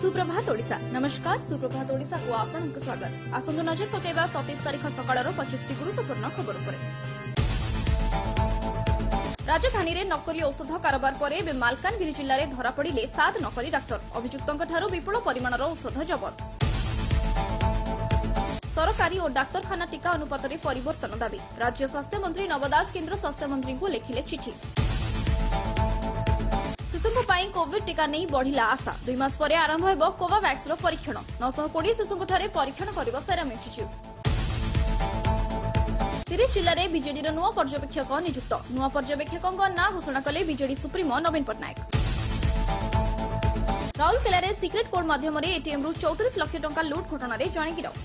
सुप्रभात ओडिशा। नमस्कार, सुप्रभात ओडिशा को आपनक स्वागत। आसंतु नजर पकेबा 27 तारिख सकाळर 25 गुरुत्वपूर्ण खबर पर। राजधानी रे नकली औषध कारोबार पर एबे मालकानगिरी जिल्ला रे धरा पड़िले 7 नकली डाक्टर। अभियुक्तଙ୍କ ठारू विपुल परिमाणर औषध जबत। सरकारी और डाक्तरखाना टीका अनुपात रे परिवर्तन दाबी। राज्य स्वास्थ्य मंत्री नव दास केंद्र स्वास्थ्य मंत्री को लिखिले चिठी। शिशुଙ୍କ ପାଇଁ कोविड टीका नहीं बढ़िला आशा। 2 मास पर आरंभ हेबो कोवावैक्स रो परीक्षण। 920 शिशुଙ୍କ ठारे परीक्षण करिबो सेरम इंस्टीट्यूट। 30 जिल्ला रे बीजेडी रो नुवा पर्यवेक्षक नियुक्त। नुवा पर्यवेक्षकଙ୍କ ना घोषणा कले बीजेडी सुप्रीमो नवीन पटनायक। राउरकेला रे सिक्रेट कोड माध्यम रे एटीएम रु 34 लाख टंका लूट घटना रे जणे गिरफ।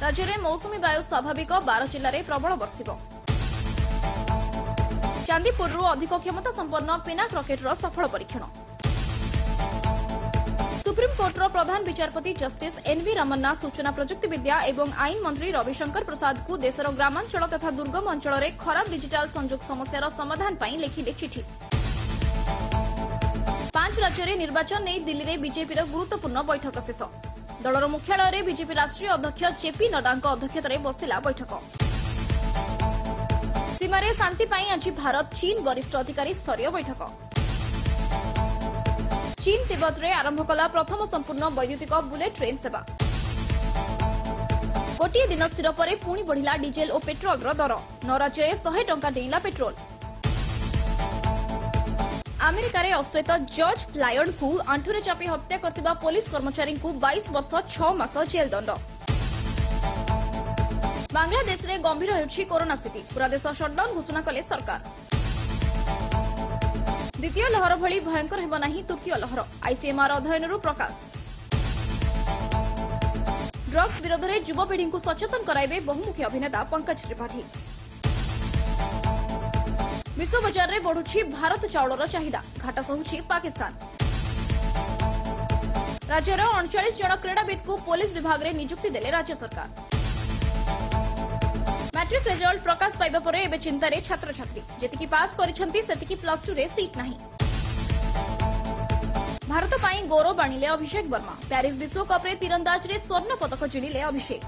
राज्य रे मौसुमी वायु स्वाभाविक 12 जिल्ला रे प्रबल वर्षिब। चांदीपुर अधिक क्षमता संपन्न पिनाक रॉकेट सफल परीक्षण। सुप्रीम कोर्टर प्रधान विचारपति जस्टिस एनवी रामन्ना सूचना प्रजुक्ति विद्या एवं आईन मंत्री रविशंकर प्रसाद को देशर ग्रामांचल तथा दुर्गम अंचल में खराब डिजिटाल संयोग समस्यार समाधान पर लिखिले चिठी। 5 राज्य में निर्वाचन नहीं दिल्ली में बीजेपी गुरुत्वपूर्ण बैठक शेष। दलर मुख्यालय में बीजेपी राष्ट्रीय अध्यक्ष जेपी नड्डा अध्यक्षतार बसिला बैठक। सीमारे शांति पाई आज भारत चीन वरिष्ठ अधिकारी स्तरीय बैठक। चीन तिब्बत रे आरंभ कला प्रथम संपूर्ण वैद्युतिक बुलेट ट्रेन सेवा। गोटे दिन स्थिर पर पुणी बढ़िला डीजेल और पेट्रोल दर। 9 राज्य 100 टंका डेला पेट्रोल। अमेरिका रे अश्वेत जॉर्ज फ्लायड को आंठुरे चापी हत्या करथिबा पुलिस कर्मचारी को 22 वर्ष 6 मास जेल दंड। बांग्लादेश रे गंभीर होछि कोरोना स्थिति। पूरा देश शटडाउन घोषणा कले सरकार। द्वितीय लहर भली भयंकर हेब नाही तृतीय लहर। आईसीएमआर अध्ययनरू प्रकाश। ड्रग्स विरोध में युवपीढ़ी को सचेतन कराइबे बहुमुखी अभिनेता पंकज त्रिपाठी। विश्व बजार में बढ़ुछि भारत चाउलर चाहिदा। घाटा सहुछि पाकिस्तान। राज्यर 39 जन क्रीड़ाविद को पुलिस विभाग में नियुक्ति देले राज्य सरकार। मैट्रिक रिजल्ट प्रकाश पाइबा परे एबे चिंतारे छात्र छात्री। जेतिकी पास करिसंती सेतिकी +2 रे सीट नाही। भारत पाई गौरव आनिले अभिषेक वर्मा। पेरिस विश्वकप रे तीरंदाज रे स्वर्ण पदक जिणिले अभिषेक।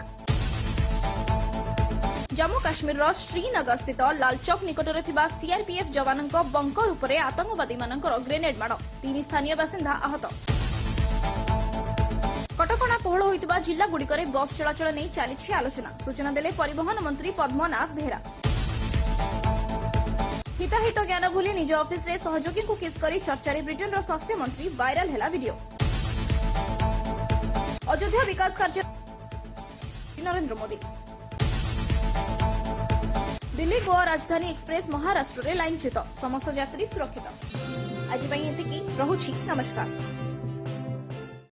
जम्मू काश्मीर रो श्रीनगर स्थित लालचौक निकट रे थिबा सीआरपीएफ जवानक बंकर उपरे आतंकवादी मानकर ग्रेनेड माड़। 3 स्थानीय बासिंदा आहत। कटकणा कोहल होइतबा जिल्ला गुड़िकरे बस चलाचल नहीं चली आलोचना। सूचना देले परिवहन मंत्री पद्मनाभ बेहरा। हिताहित ज्ञान भूली निज ऑफिस रे सहयोगी को किस करी चर्चारे ब्रिटेन रो स्वास्थ्य मंत्री वायरल हेला वीडियो। अयोध्या विकास कार्य नरेंद्र मोदी। दिल्ली गोवा राजधानी एक्सप्रेस महाराष्ट्र रे लाइन चित। समस्त यात्री सुरक्षित। आज एतिकी रहुछि। नमस्कार।